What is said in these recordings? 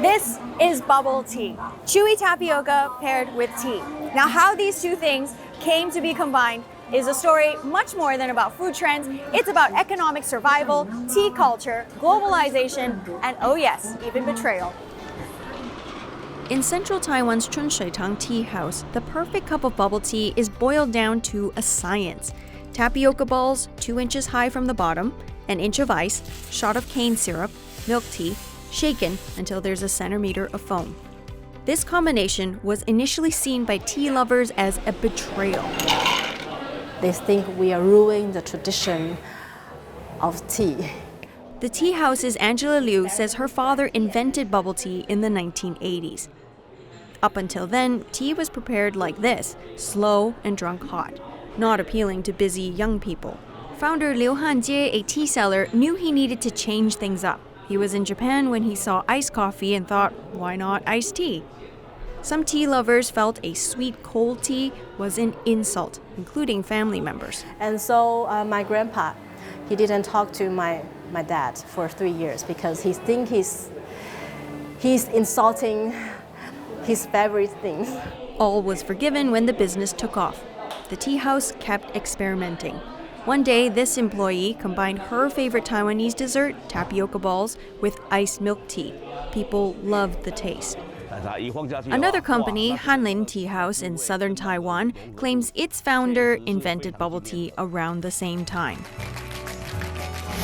This is bubble tea, chewy tapioca paired with tea. Now, how these two things came to be combined is a story much more than about food trends. It's about economic survival, tea culture, globalization, and oh yes, even betrayal. In central Taiwan's Chunshuitang tea house, the perfect cup of bubble tea is boiled down to a science. Tapioca balls 2 inches high from the bottom, an inch of ice, shot of cane syrup, milk tea, shaken until there's a centimeter of foam. This combination was initially seen by tea lovers as a betrayal. They think we are ruining the tradition of tea. The tea house's Angela Liu says her father invented bubble tea in the 1980s. Up until then, tea was prepared like this, slow and drunk hot, not appealing to busy young people. Founder Liu Hanjie, a tea seller, knew he needed to change things up. He was in Japan when he saw iced coffee and thought, why not iced tea? Some tea lovers felt a sweet cold tea was an insult, including family members. And so my grandpa, he didn't talk to my dad for 3 years because he thinks he's insulting his favorite things. All was forgiven when the business took off. The tea house kept experimenting. One day, this employee combined her favorite Taiwanese dessert, tapioca balls, with iced milk tea. People loved the taste. Another company, Hanlin Tea House in southern Taiwan, claims its founder invented bubble tea around the same time.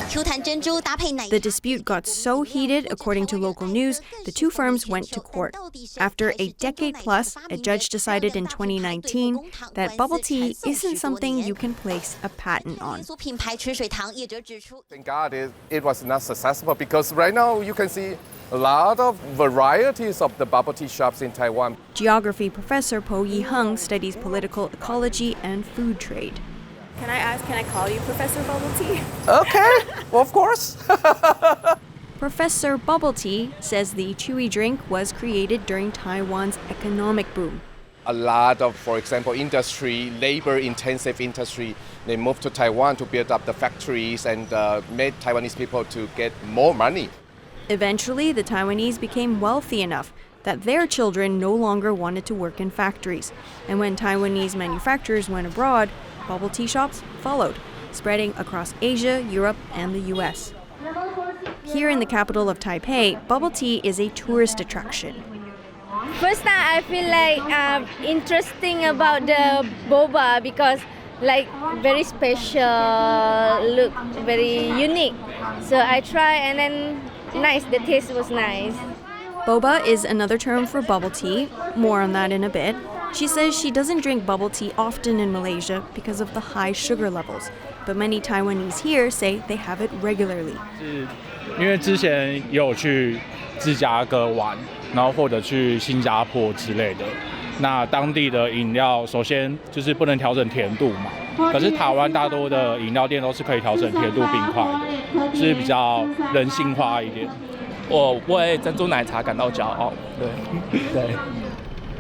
The dispute got so heated, according to local news, the two firms went to court. After a decade plus, a judge decided in 2019 that bubble tea isn't something you can place a patent on. Thank God it was not successful because right now you can see a lot of varieties of the bubble tea shops in Taiwan. Geography professor Po Yi-hung studies political ecology and food trade. Can I call you Professor Bubble Tea? Okay, well, of course. Professor Bubble Tea says the chewy drink was created during Taiwan's economic boom. A lot of, for example, industry, labor-intensive industry, they moved to Taiwan to build up the factories and made Taiwanese people to get more money. Eventually, the Taiwanese became wealthy enough that their children no longer wanted to work in factories. And when Taiwanese manufacturers went abroad, bubble tea shops followed, spreading across Asia, Europe, and the US. Here in the capital of Taipei, bubble tea is a tourist attraction. First time I feel like interesting about the boba because like very special, look very unique. So I try and then nice, the taste was nice. Boba is another term for bubble tea. More on that in a bit. She says she doesn't drink bubble tea often in Malaysia because of the high sugar levels, but many Taiwanese here say they have it regularly. 因为之前也有去芝加哥玩，然后或者去新加坡之类的。那当地的饮料首先就是不能调整甜度嘛，可是台湾大多的饮料店都是可以调整甜度冰块的，是比较人性化一点。我为珍珠奶茶感到骄傲，对。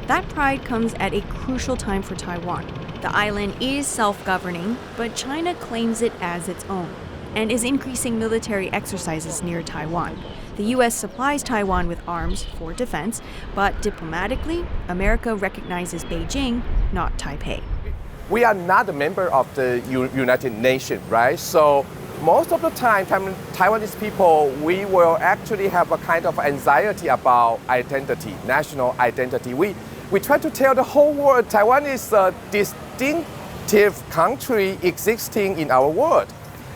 That pride comes at a crucial time for Taiwan. The island is self-governing, but China claims it as its own and is increasing military exercises near Taiwan. The U.S. supplies Taiwan with arms for defense, but diplomatically, America recognizes Beijing, not Taipei. We are not a member of the United Nations, right? So most of the time, Taiwanese people, we will actually have a kind of anxiety about identity, national identity. We try to tell the whole world Taiwan is a distinctive country existing in our world.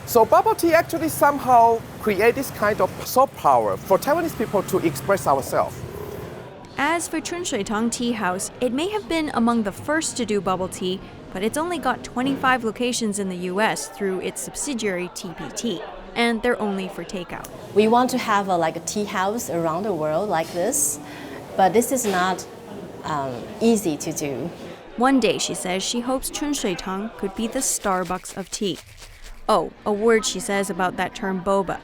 So bubble tea actually somehow create this kind of soft power for Taiwanese people to express ourselves. As for Chunshuitang Tea House, it may have been among the first to do bubble tea, but it's only got 25 locations in the US through its subsidiary TPT, and they're only for takeout. We want to have a tea house around the world like this, but this is not easy to do. One day, she says, she hopes Chunshuitang could be the Starbucks of tea. Oh, a word she says about that term boba.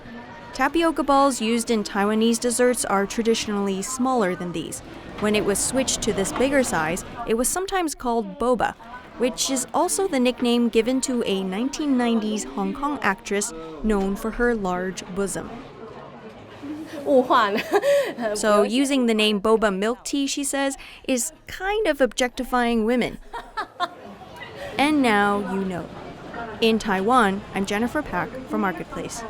Tapioca balls used in Taiwanese desserts are traditionally smaller than these. When it was switched to this bigger size, it was sometimes called boba, which is also the nickname given to a 1990s Hong Kong actress known for her large bosom. 物化呢。 So using the name boba milk tea, she says, is kind of objectifying women. And now you know. In Taiwan, I'm Jennifer Pak for Marketplace.